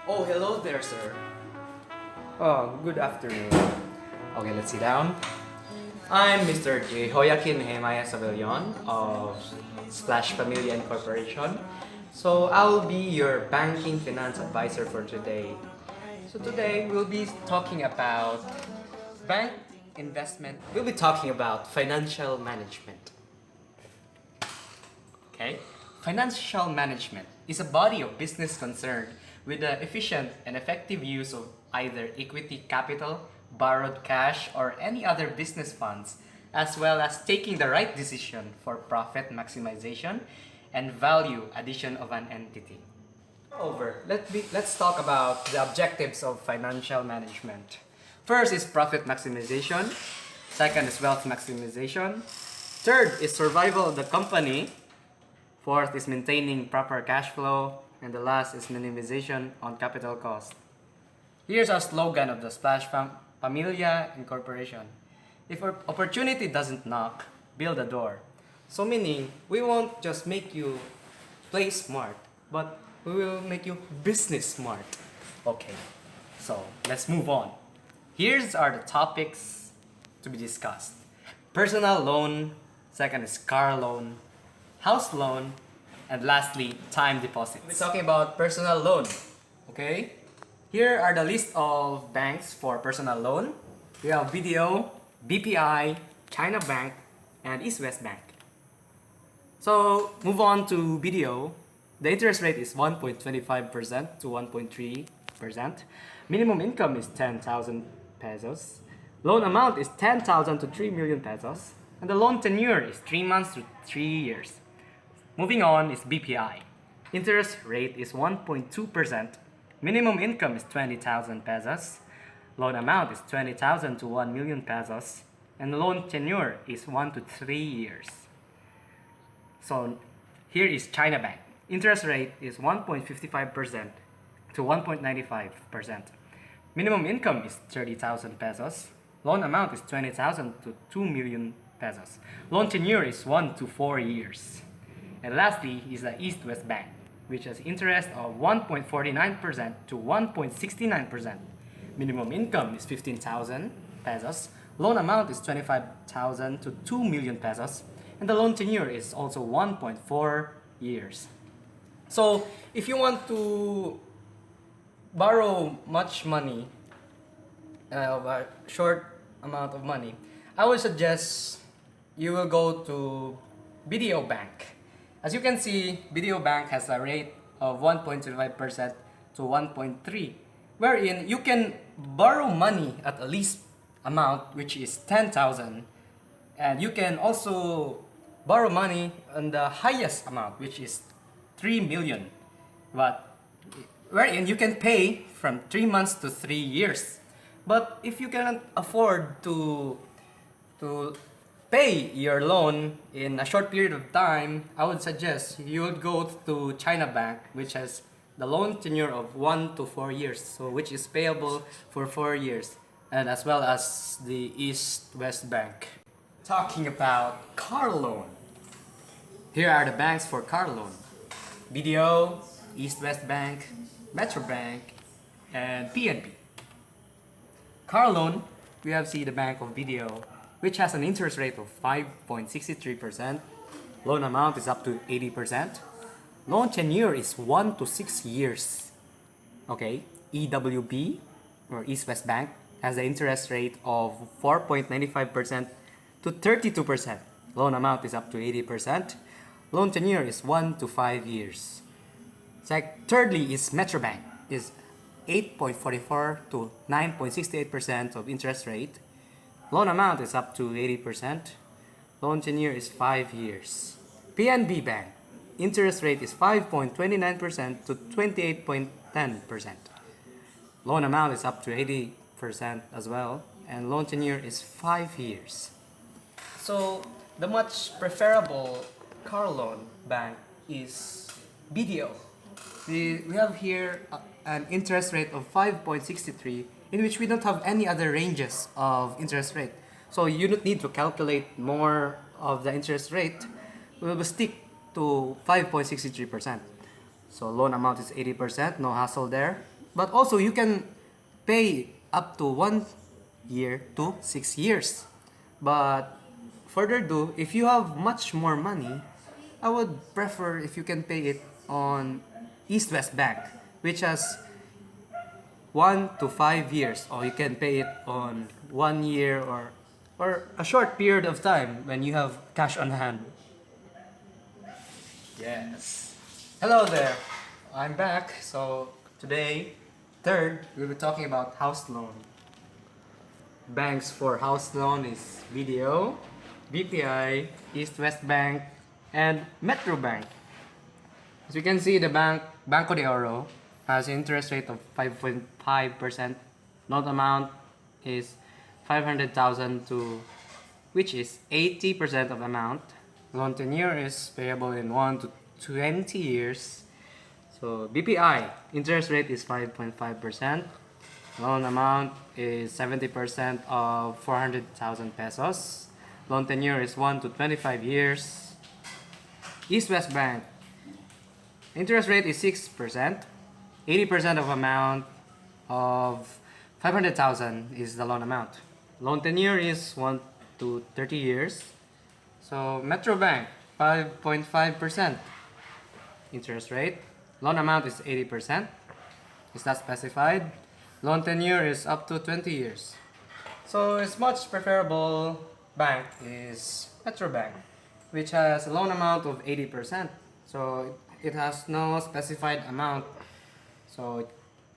Oh, hello there, sir. Oh, good afternoon. Okay, let's sit down. I'm Mr. Jehoiachin Nehemiah Savellon of Pamilia Incorporation. So I'll be your banking finance advisor for today. So today we'll be talking about bank investment. We'll be talking about financial management. Okay? Financial management is a body of business concerned with the efficient and effective use of either equity capital, borrowed cash, or any other business funds, as well as taking the right decision for profit maximization and value addition of an entity. Moreover, let's talk about the objectives of financial management. First is profit maximization. Second is wealth maximization. Third is survival of the company. Fourth is maintaining proper cash flow. And the last is minimization on capital cost. Here's our slogan of the Pamilia Incorporation. If opportunity doesn't knock, build a door. So meaning, we won't just make you play smart, but we will make you business smart. Okay, so let's move on. Here's are the topics to be discussed. Personal loan, second is car loan, house loan, and lastly, time deposits. We're talking about personal loan. Okay? Here are the list of banks for personal loan. We have BDO, BPI, China Bank, and East West Bank. So, move on to BDO. The interest rate is 1.25% to 1.3%. Minimum income is 10,000 pesos. Loan amount is 10,000 to 3 million pesos. And the loan tenure is 3 months to 3 years. Moving on is BPI. Interest rate is 1.2%. Minimum income is 20,000 pesos. Loan amount is 20,000 to 1 million pesos. And the loan tenure is 1 to 3 years. So here is China Bank. Interest rate is 1.55% to 1.95%. Minimum income is 30,000 pesos. Loan amount is 20,000 to 2 million pesos. Loan tenure is 1 to 4 years. And lastly is the East West Bank, which has interest of 1.49% to 1.69%. Minimum income is 15,000 pesos. Loan amount is 25,000 to 2 million pesos. And the loan tenure is also 1.4 years. So if you want to borrow much money, a short amount of money, I would suggest you will go to BDO Bank. As you can see, BDO Bank has a rate of 1.25% to 1.3%, wherein you can borrow money at a least amount, which is 10,000, and you can also borrow money on the highest amount, which is 3 million, but wherein you can pay from 3 months to 3 years. But if you cannot afford to pay your loan in a short period of time, I would suggest you would go to China Bank, which has the loan tenure of 1 to 4 years, so which is payable for 4 years, and as well as the East West Bank. Talking about car loan. Here are the banks for car loan. BDO, East West Bank, Metro Bank, and PNB. Car loan, we have the Bank of BDO, which has an interest rate of 5.63%. Loan amount is up to 80%. Loan tenure is 1 to 6 years. Okay, EWB, or East West Bank, has an interest rate of 4.95% to 32%. Loan amount is up to 80%. Loan tenure is 1 to 5 years. Thirdly is Metro Bank, is 8.44 to 9.68% of interest rate. Loan amount is up to 80%. Loan tenure is 5 years. PNB Bank, interest rate is 5.29% to 28.10%. Loan amount is up to 80% as well, and loan tenure is 5 years. So the much preferable car loan bank is BDO. We have here an interest rate of 5.63, in which we don't have any other ranges of interest rate. So you don't need to calculate more of the interest rate. We will stick to 5.63%. So loan amount is 80%, no hassle there. But also you can pay up to 1 year to 6 years. But further do, if you have much more money, I would prefer if you can pay it on East West Bank, which has 1 to 5 years, or you can pay it on 1 year or a short period of time when you have cash on hand. Yes. Hello there. I'm back. So today, third, we'll be talking about house loan. Banks for house loan is BDO, BPI, East West Bank, and Metro Bank. As you can see, the Banco de Oro has an interest rate of 5.5%. Loan amount is 500,000 to which is 80% of amount. Loan tenure is payable in 1 to 20 years. So BPI interest rate is 5.5%. Loan amount is 70% of 400,000 pesos. Loan tenure is 1 to 25 years. East West Bank interest rate is 6%. 80% of amount of 500,000 is the loan amount. Loan tenure is 1 to 30 years. So Metro Bank 5.5% interest rate. Loan amount is 80%. It's not specified. Loan tenure is up to 20 years. So it's much preferable bank is Metro Bank, which has a loan amount of 80%. So it has no specified amount. So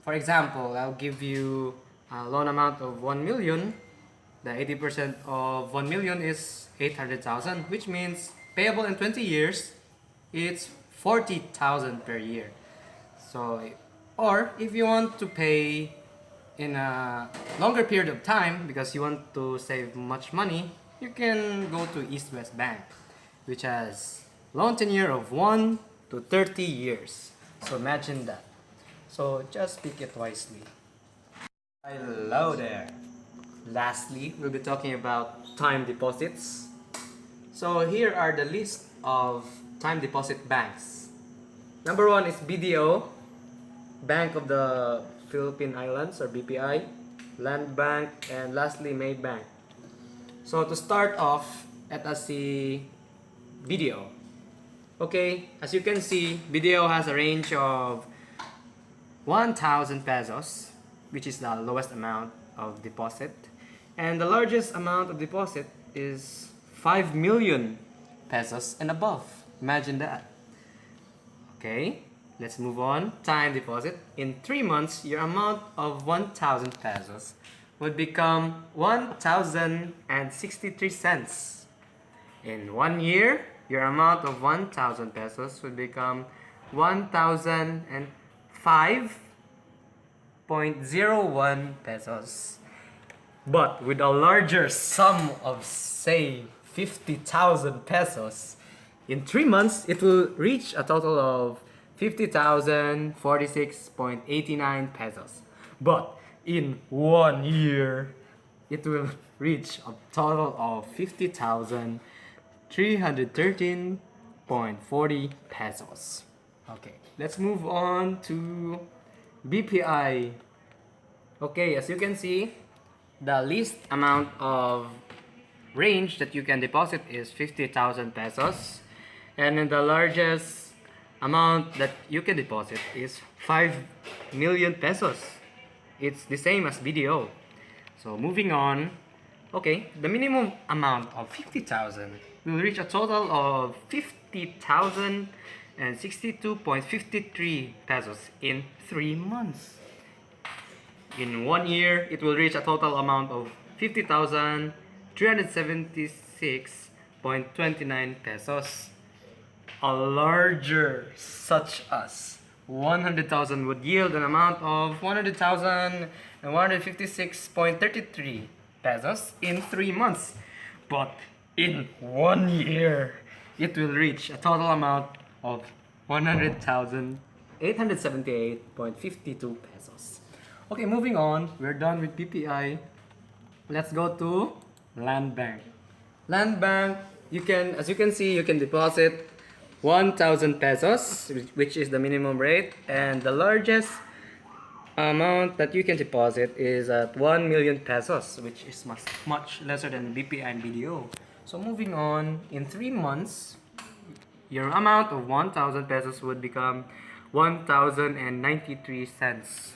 for example, I'll give you a loan amount of 1 million. The 80% of 1 million is 800,000, which means payable in 20 years, it's 40,000 per year. So, or if you want to pay in a longer period of time because you want to save much money, you can go to East West Bank, which has loan tenure of 1 to 30 years. So imagine that. So just pick it wisely. Hello there. Lastly, we'll be talking about time deposits. So here are the list of time deposit banks. Number 1 is BDO, Bank of the Philippine Islands or BPI, Land Bank, and lastly Maybank. So to start off, let us see BDO. Okay, as you can see, BDO has a range of 1,000 pesos, which is the lowest amount of deposit, and the largest amount of deposit is 5 million pesos and above. Imagine that. Okay, let's move on. Time deposit. In 3 months, your amount of 1,000 pesos would become 1,063 cents. In 1 year, your amount of 1,000 pesos would become 1,005.01 pesos. But with a larger sum of, say, 50,000 pesos, in 3 months, it will reach a total of 50,046.89 pesos. But in 1 year, it will reach a total of 50,313.40 pesos. Okay, let's move on to BPI. Okay, as you can see, the least amount of range that you can deposit is 50,000 pesos. And then the largest amount that you can deposit is 5 million pesos. It's the same as BDO. So moving on, okay, the minimum amount of 50,000 will reach a total of 50,062.53 pesos in 3 months. In 1 year, it will reach a total amount of 50,376.29 pesos. A larger, such as 100,000, would yield an amount of 100,156.33 pesos in 3 months. But in 1 year, it will reach a total amount of 100,878.52 pesos. Okay, moving on. We're done with PPI. Let's go to Land Bank. Land Bank, as you can see, you can deposit 1,000 pesos, which is the minimum rate, and the largest amount that you can deposit is at 1 million pesos, which is much lesser than BPI and BDO. So moving on, in 3 months, your amount of 1,000 pesos would become 1,093 cents.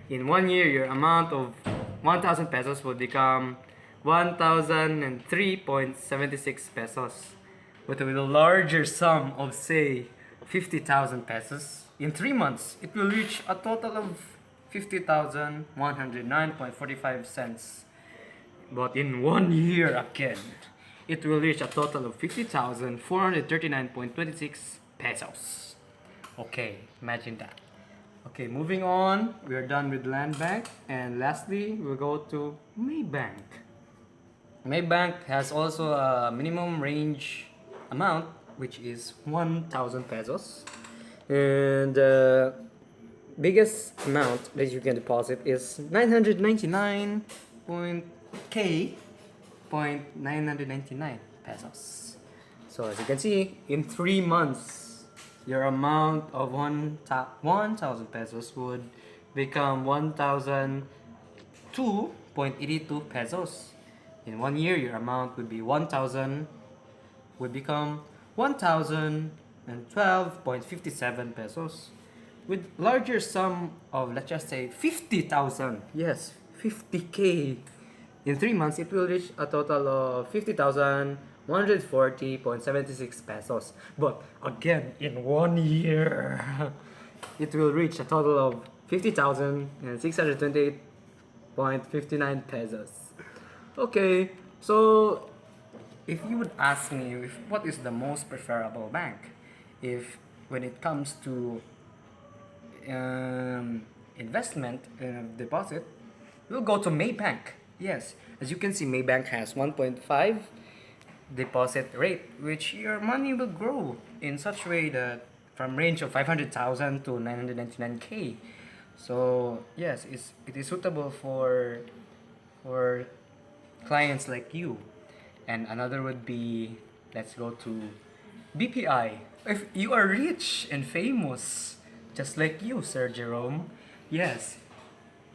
In 1 year, your amount of 1,000 pesos would become 1,003.76 pesos. With a larger sum of, say, 50,000 pesos, in 3 months, it will reach a total of 50,109.45 cents. But in 1 year again, it will reach a total of 50,439.26 pesos. Okay, imagine that. Okay, moving on, we are done with Land Bank, and lastly, we'll go to Maybank. Maybank has also a minimum range amount, which is 1,000 pesos, and the biggest amount that you can deposit is 999 point 999 pesos. So as you can see, in 3 months, your amount of 1,000 pesos would become 1,002.82 pesos. In 1 year, your amount would become 1,012.57 pesos. With larger sum of, let's just say, 50,000. Yes, 50k. In 3 months, it will reach a total of 50,140.76 pesos. But again, in 1 year, it will reach a total of 50,628.59 pesos. Okay, so if you would ask me what is the most preferable bank, if when it comes to investment and deposit, we'll go to Maybank. Yes, as you can see, Maybank has 1.5 deposit rate, which your money will grow in such way that from range of 500,000 to 999k. So yes, it is suitable for clients like you. And another would be, let's go to BPI. If you are rich and famous, just like you, Sir Jerome, yes,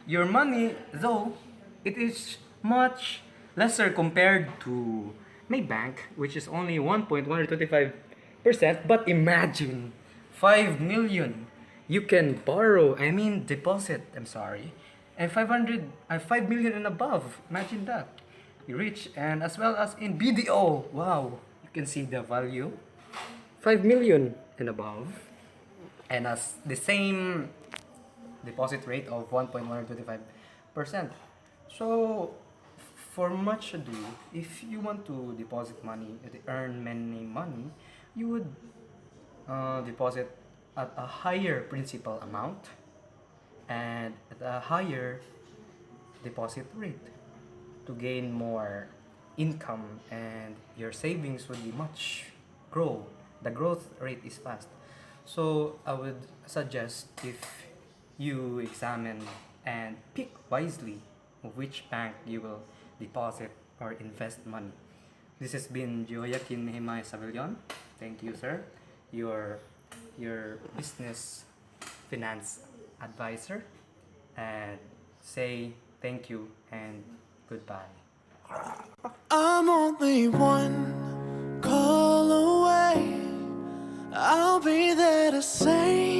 your money, though, it is much lesser compared to Maybank, which is only 1.125%. But imagine 5 million you can borrow, I mean deposit, I'm sorry, and 5 million and above. Imagine that. You reach, and as well as in BDO, wow, you can see the value 5 million and above, and as the same deposit rate of 1.125%. So, for much ado, if you want to deposit money, earn many money, you would deposit at a higher principal amount and at a higher deposit rate to gain more income, and your savings would be much grow. The growth rate is fast. So I would suggest if you examine and pick wisely of which bank you will deposit or invest money. This has been Jehoiachin Nehemiah Savellon. Thank you, sir. Your business finance advisor, and say thank you and goodbye. I'm only one call away. I'll be there to save